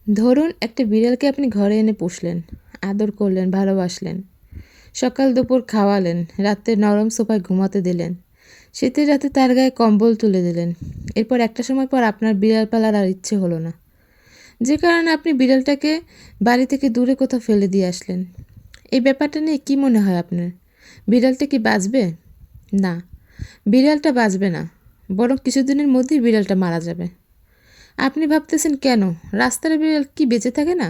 ধরুন একটা বিড়ালকে আপনি ঘরে এনে পুষলেন, আদর করলেন, ভালোবাসলেন। সকাল দুপুর খাওয়ালেন, রাতে নরম সোফায় ঘুমাতে দিলেন। শীতের রাতে তার গায়ে কম্বল তুলে দিলেন। এরপর একটা সময় পর আপনার বিড়াল পালার আর ইচ্ছে হলো না। যে কারণে আপনি বিড়ালটাকে বাড়ি থেকে দূরে কোথাও ফেলে দিয়ে আসলেন। এই ব্যাপারটা নিয়ে কী মনে হয় আপনার? বিড়ালটা কি বাঁচবে? না, বিড়ালটা বাঁচবে না। বরং কিছুদিনের মধ্যেই বিড়ালটা মারা যাবে। আপনি ভাবতেছেন কেন? রাস্তার বিড়াল কি বেঁচে থাকে না?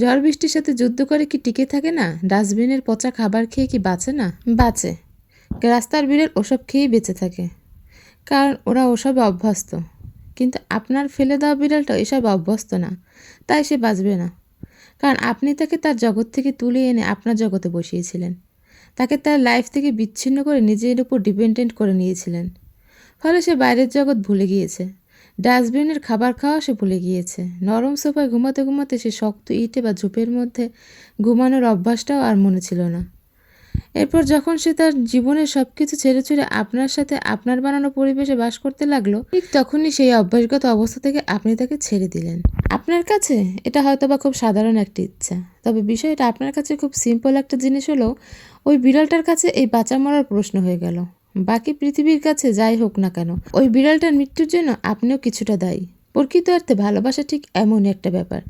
ঝড় বৃষ্টির সাথে যুদ্ধ করে কি টিকে থাকে না? ডাস্টবিনের পচা খাবার খেয়ে কি বাঁচে না? বাঁচে। রাস্তার বিড়াল ওসব খেয়েই বেঁচে থাকে, কারণ ওরা ওসবে অভ্যস্ত। কিন্তু আপনার ফেলে দেওয়া বিড়ালটা এসব অভ্যস্ত না, তাই সে বাঁচবে না। কারণ আপনি তাকে তার জগৎ থেকে তুলে এনে আপনার জগতে বসিয়েছিলেন। তাকে তার লাইফ থেকে বিচ্ছিন্ন করে নিজের উপর ডিপেন্ডেন্ট করে নিয়েছিলেন। ফলে সে বাইরের জগৎ ভুলে গিয়েছে। ডাস্টবিনের খাবার খাওয়া সে ভুলে গিয়েছে। নরম সোফায় ঘুমাতে ঘুমাতে সে শক্ত ইটে বা ঝোপের মধ্যে ঘুমানোর অভ্যাসটাও আর মনে ছিল না। এরপর যখন সে তার জীবনের সব কিছু ছেড়ে ছুড়ে আপনার সাথে আপনার বানানো পরিবেশে বাস করতে লাগলো, ঠিক তখনই সেই অভ্যাসগত অবস্থা থেকে আপনি তাকে ছেড়ে দিলেন। আপনার কাছে এটা হয়তো বা খুব সাধারণ একটা ইচ্ছা, তবে বিষয়টা আপনার কাছে খুব সিম্পল একটা জিনিস হলো, ওই বিড়ালটার কাছে এই বাঁচা মরার প্রশ্ন হয়ে গেল। বাকি পৃথিবীর কাছে যাই হোক না কেন, ওই বিড়ালটার মৃত্যুর জন্য আপনিও কিছুটা দায়ী। প্রকৃত অর্থে ভালোবাসা ঠিক এমনই একটা ব্যাপার,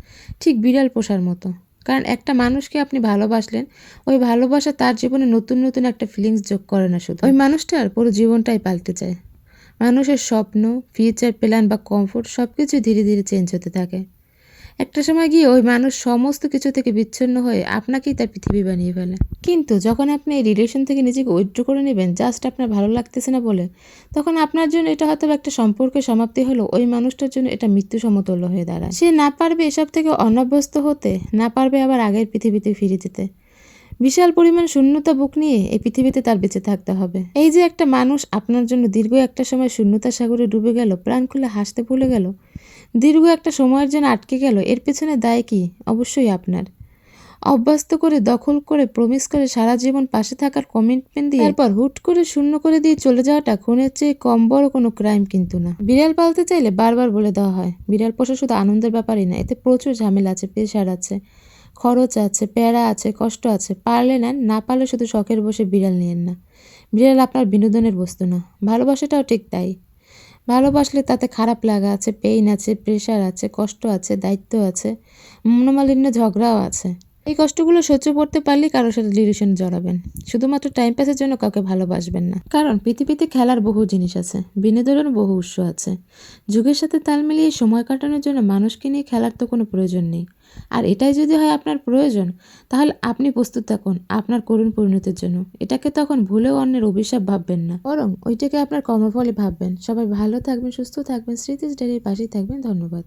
ঠিক বিড়াল পোষার মতো। কারণ একটা মানুষকে আপনি ভালোবাসলেন, ওই ভালোবাসা তার জীবনে নতুন নতুন একটা ফিলিংস যোগ করে না, শুধু ওই মানুষটার পুরো জীবনটাই পাল্টে যায়। মানুষের স্বপ্ন, ফিউচার প্ল্যান বা কমফোর্ট সব কিছু ধীরে ধীরে চেঞ্জ হতে থাকে। একটা সময় গিয়ে ওই মানুষ সমস্ত কিছু থেকে বিচ্ছিন্ন হয়ে আপনাকেই তার পৃথিবী বানিয়ে ফেলে। কিন্তু যখন আপনি এই রিলেশন থেকে নিজেকে উইথড্র করে নেবেন জাস্ট আপনার ভালো লাগতেছে না বলে, তখন আপনার জন্য এটা হয়তো একটা সম্পর্কের সমাপ্তি হলো, ওই মানুষটার জন্য এটা মৃত্যু সমতুল্য হয়ে দাঁড়ায়। সে না পারবে এসব থেকে অনভ্যস্ত হতে, না পারবে আবার আগের পৃথিবীতে ফিরে যেতে। বিশাল পরিমাণ শূন্যতা বুক নিয়ে এই পৃথিবীতে তার বেঁচে থাকতে হবে। এই যে একটা মানুষ আপনার জন্য দীর্ঘ একটা সময় শূন্যতা সাগরে ডুবে গেল, প্রাণ খুলে হাসতে ভুলে গেল, দীর্ঘ একটা সময়ের জন্য আটকে গেল, এর পেছনে দায় কি? অবশ্যই আপনার। অভ্যস্ত করে, দখল করে, প্রমিস করে, সারা জীবন পাশে থাকার কমিটমেন্ট দিয়ে তারপর হুট করে শূন্য করে দিয়ে চলে যাওয়াটা খুনের চেয়ে কম বড় কোনো ক্রাইম কিন্তু না। বিড়াল পালতে চাইলে বারবার বলে দেওয়া হয়, বিড়াল পোষা শুধু আনন্দের ব্যাপারই না, এতে প্রচুর ঝামেলা আছে, প্রেশার আছে, খরচ আছে, প্যারা আছে, কষ্ট আছে। পারলে নেন, না পারলে শুধু শখের বসে বিড়াল নিয়েন না। বিড়াল আপনার বিনোদনের বস্তু না। ভালোবাসাটাও ঠিক তাই। ভালোবাসলে তাতে খারাপ লাগা আছে, পেইন আছে, প্রেশার আছে, কষ্ট আছে, দায়িত্ব আছে, মনোমালিন্য, ঝগড়াও আছে। এই কষ্টগুলো সহ্য করতে পারলেই কারোর সাথে রিলেশনে জড়াবেন। শুধুমাত্র টাইম পাসের জন্য কাউকে ভালোবাসবেন না। কারণ পৃথিবীতে খেলার বহু জিনিস আছে, বিনোদনের বহু উৎস আছে। যুগের সাথে তাল মিলিয়ে সময় কাটানোর জন্য মানুষকে নিয়ে খেলার তো কোনো প্রয়োজন নেই। আর এটাই যদি হয় আপনার প্রয়োজন, তাহলে আপনি প্রস্তুত থাকুন আপনার করুণ পরিণতির জন্য। এটাকে তখন ভুলেও অন্যের অভিশাপ ভাববেন না, বরং ওইটাকে আপনার কর্মফলে ভাববেন। সবাই ভালো থাকবেন, সুস্থ থাকবেন, স্মৃতিস ডায়েরির পাশেই থাকবেন। ধন্যবাদ।